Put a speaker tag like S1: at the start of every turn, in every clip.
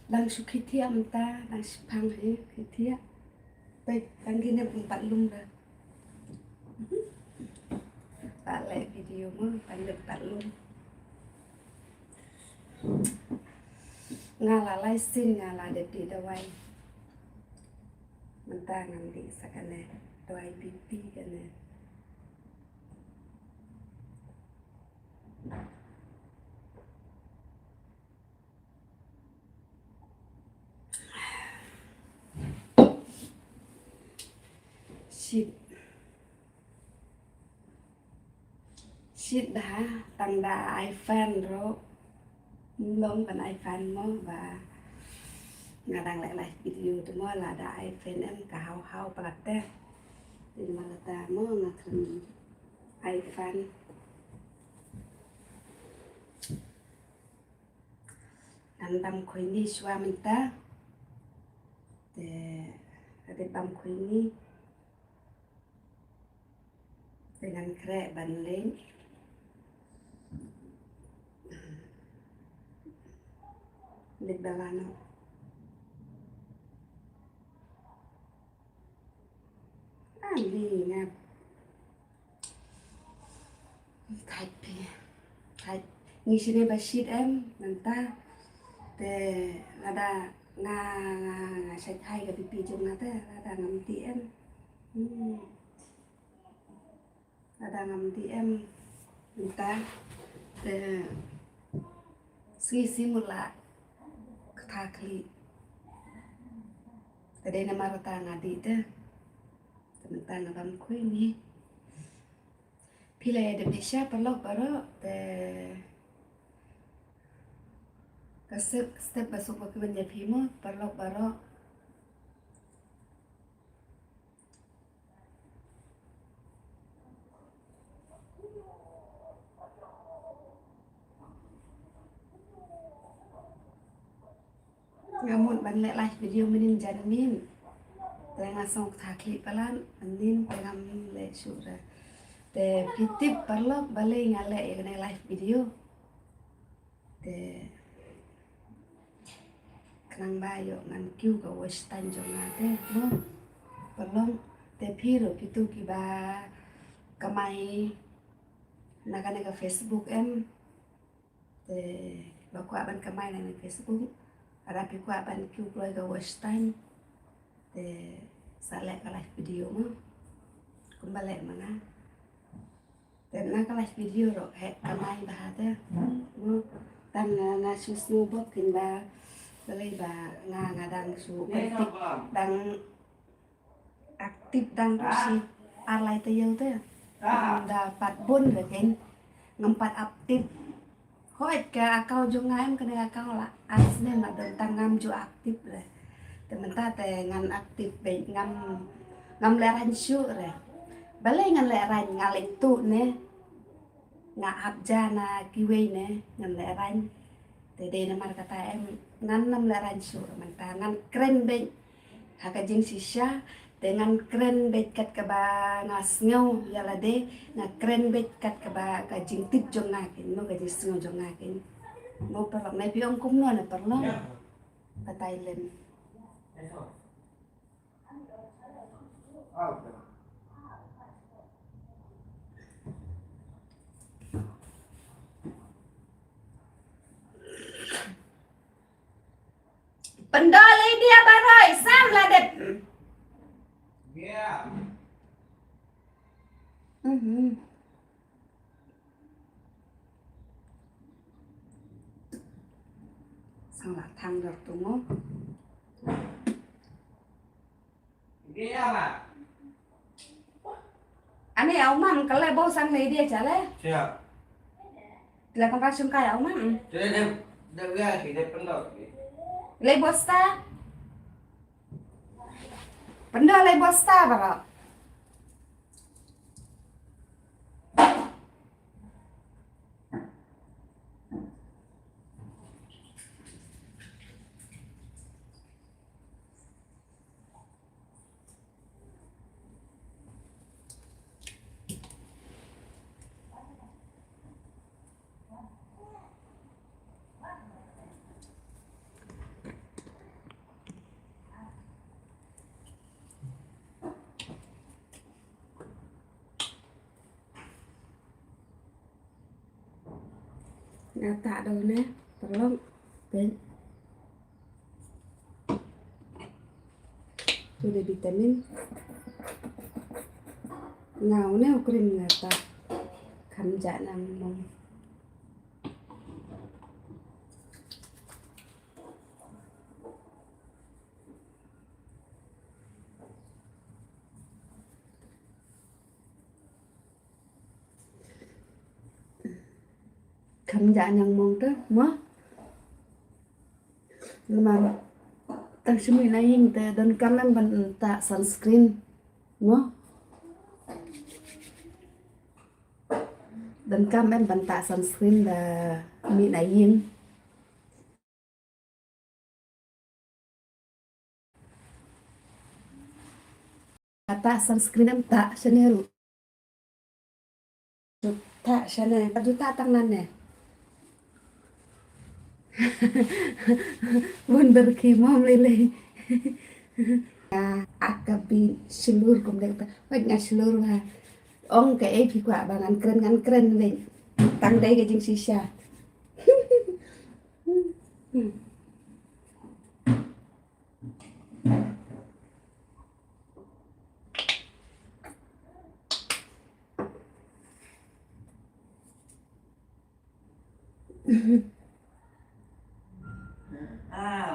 S1: đang sụt khí thia mình ta đang phăng hết khí thia bây đang ghi nhận bằng bạn luôn rồi bạn lại video mà bạn được bạn luôn nga là livestream nga là đẹp đi đâu ai mình ta nằm đi sa cái này đâu ai pp cái này shit shit đã tăng đã iPhone rồi lông bằng iPhone mà và nga đang lại video tụi nó là đã iPhone em cả hao bạc thế thì mà là ta mơ nga cần iPhone anh băm khối ni xóa mình ta để băm khối ni dengan krek ban lên lịch balano đi nga thạch như thế này bà shit em mình ta để ada nga sạch hay cái pipi trong nó thế ada ngắm tí em ada ngắm tí em mình ta để xí một lại tha kli để nama rata ngadi thế mình ta ngabam khui ni pilih Indonesia perlu baru để step masuk ke menjadi phim perlu baru ngamun ban lek live video menin janin dengan song thakli palan anin dengan lek sura te pitip perlu balik ngale yang live video te kenang bayo ngan kyu ka western jonga te mo perlu te phiro pitu kiba kamai naga Facebook em te bakwa ban kamai na Facebook ada pikwa ban kyu kloi ka western te sale ka live video mo kumbale mana dan nak live video ro he kamai bahata mo tan nga susu bok kin ba balai ba nga dang su aktif dang aktif dang si alai tayau te dapat bun le ken ngempat aktif hoit ka akau jo ngaim kena akau la asne ma don tangam jo aktif le temen ta te ngan aktif be ngam leran su re balai ngan leran ngalek tu ne nga abjana kiwe ne ngan leran te de na mar kata em ngan nam leran su manta ngan keren be haka jing sisya dengan keren bet kat ka ba ngas ngau yala de na keren bet kat ka ba ka jing tip jong ngakin mo ka jing ngau jong ngakin mo perlok na piong kum no na perlok ka Thailand pendoli dia baroi sam la det yeah sang là thang được đúng không
S2: yeah mà
S1: anh ấy ông man cái lấy bố sang lấy đi chả lấy
S2: siap
S1: là con bác xung cái ông man
S2: jadi dia dia kita pendok
S1: lấy bố ta benda lấy bố ta bảo ngata đâu nè perlu ben tu de vitamin ngau nè krim ngata kham dạ nang mong kham dạ nang mong đó mà tang sumi na ying te dan kanan ban ta sunscreen no dan kam em ban ta sunscreen da mi na ying ta sunscreen em ta chanel ta chanel ta ta tang nan ne wonder kimom lele akabi seluruh kemudian banyak seluruh ông cái thì quả bà ngắn kren lên tăng đây cái chính sisa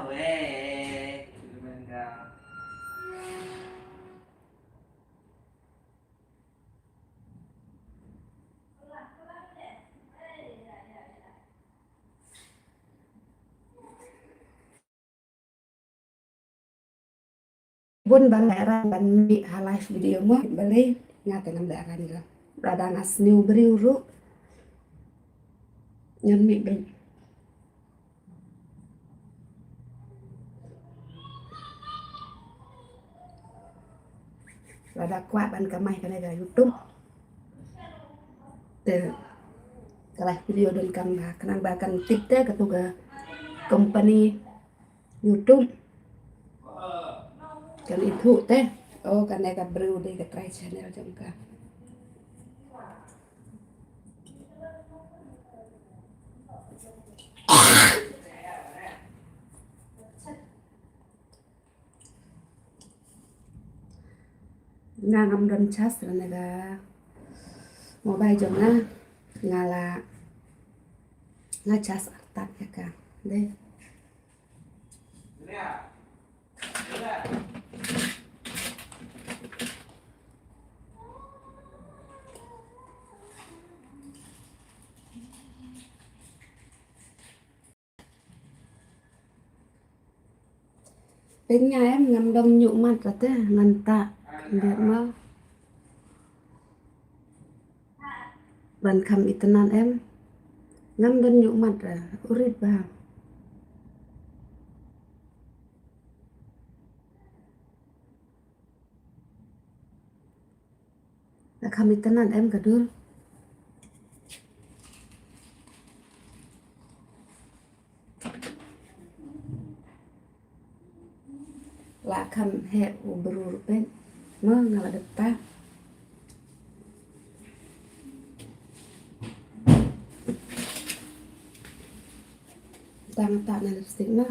S2: Weh. Sebentar.
S1: bun ban daerah ban mi live video mo bali ngate nam daerah ni lah rada ngas new briuru nyan mi ben rada kuat ban kamai kana ga YouTube te live video dan kam kenang bahkan tip te ketuga company YouTube kan itu teh oh karena ka brew de ka try channel jam ka ngam don chas na ga mobile jam na ngala nga chas artat ya ka de bên nhà em ngắm đông nhụ mặt rồi thế ngăn tạ được mà bạn khăm itenan em ngắm đông nhụ mặt rồi urit ba là khăm itenan em cả đứa là khăm hệ ubru bên mơ ngala depan tang tak na lipstick na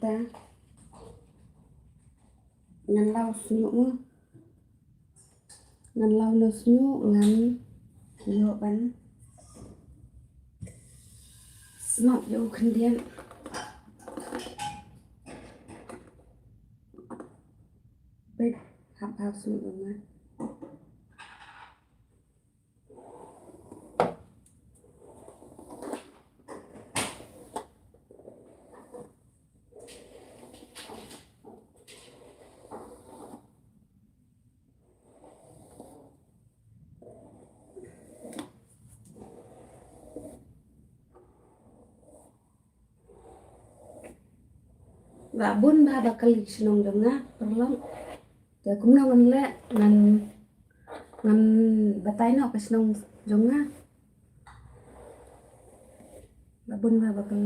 S1: ta ngăn lau nhũ ngăn lau nước nhũ ngăn nhựa bánh snot vô khăn đen bếp hấp hao snot rồi mà và bun ba bakal senong dengar perlu ya kumna ngan le ngan batai no ke senong dengar bun ba bakal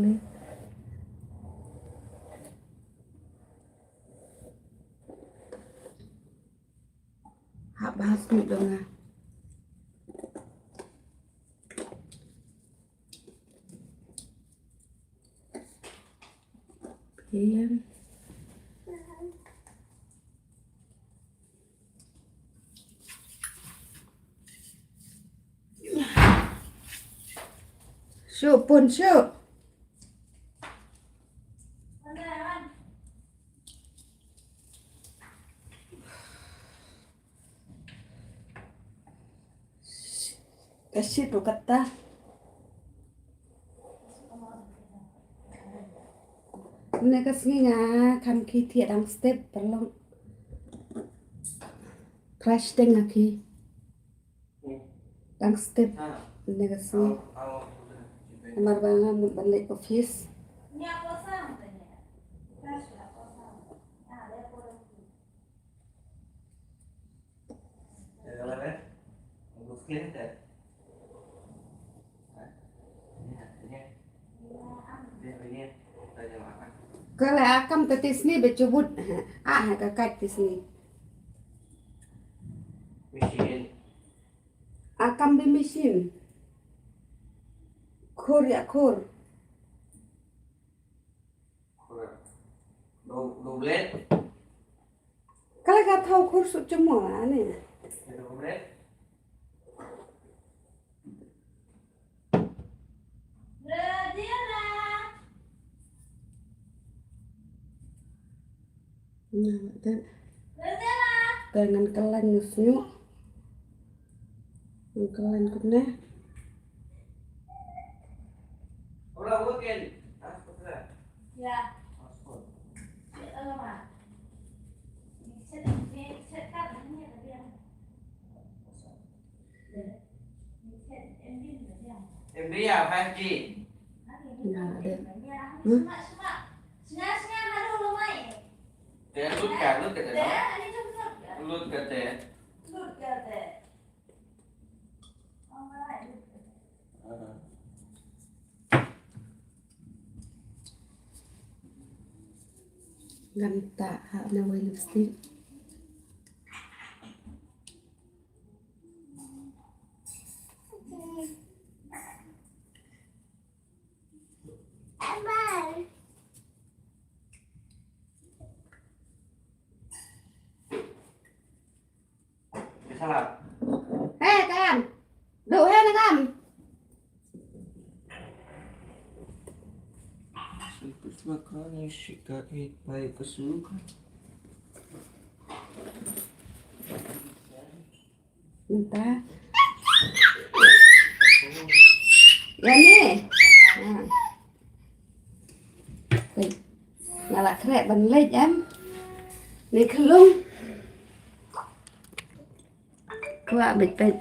S1: hak bahas ni dong ah. Iya. Syuk pun syuk. Kasih tu kata. Ini kasih nga kam ki thiệt ang step perlong crash deng aki ang step ini kasih amar bangan balik office kalau akam tetis ni becubut kakak tis ni akam di mesin khur ya khur
S2: Doblet.
S1: kalau kau tahu khur semua ni
S2: Doblet. Dengan kelan nyusnya kelan kena Udah weekend.
S3: Ya. Chuyện ơ mà. Mình sẽ cắt nó như thế nào? Mình sẽ em đi như thế nào?
S2: Em đi à 5G.
S1: nggak ada
S3: Senang ada lumai.
S2: Để lút cả lút cả
S3: Deh,
S2: nó.
S3: ini cepet.
S2: Lút cả để.
S3: Lut ya deh. Oh, malah lut.
S1: ganta hak nawai lipstick
S2: Bisa lah.
S1: các em đủ hết rồi các em
S2: Makanya syikait baik kesukaan.
S1: Bentar. Ya nih. Nah. Đây. Là lại khẽ bắn lên em. Này khăn lung. Các bạn bịch bịch.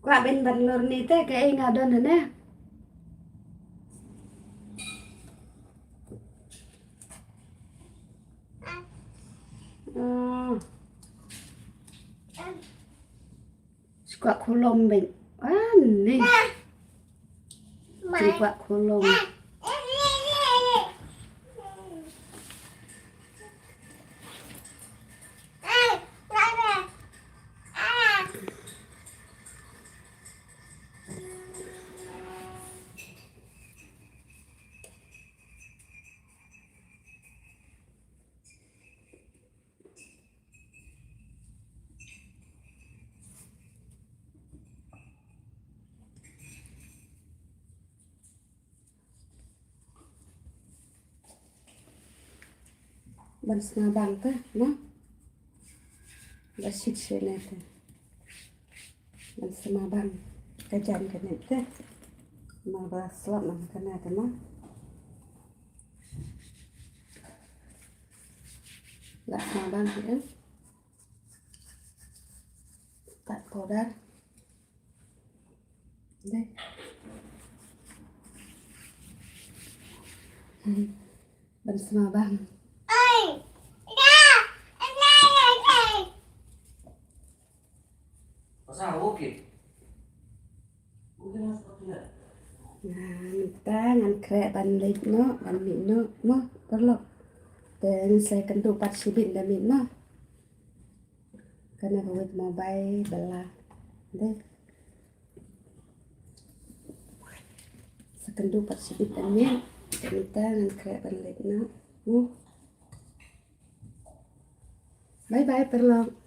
S1: Các bạn bắn lor ni teh kayak ngadon hene. Suka kolom ben. Nih. Suka kolom. Ban senabang teh, no? Basit sini teh. Ban senabang kajan kena teh. Mau baslap mang kena teh mah. Lah senabang ya. Tak powder. Đây. Ban senabang.
S2: Có sao ok?
S1: Nah, minta ngan krek balik no, ban no, mo perlu. Dan saya kentu parsibin damit no. Karena buat mobile bela, deh. Sekendu parsibin damit, minta ngan krek balik no, mo. Bye bye perlu.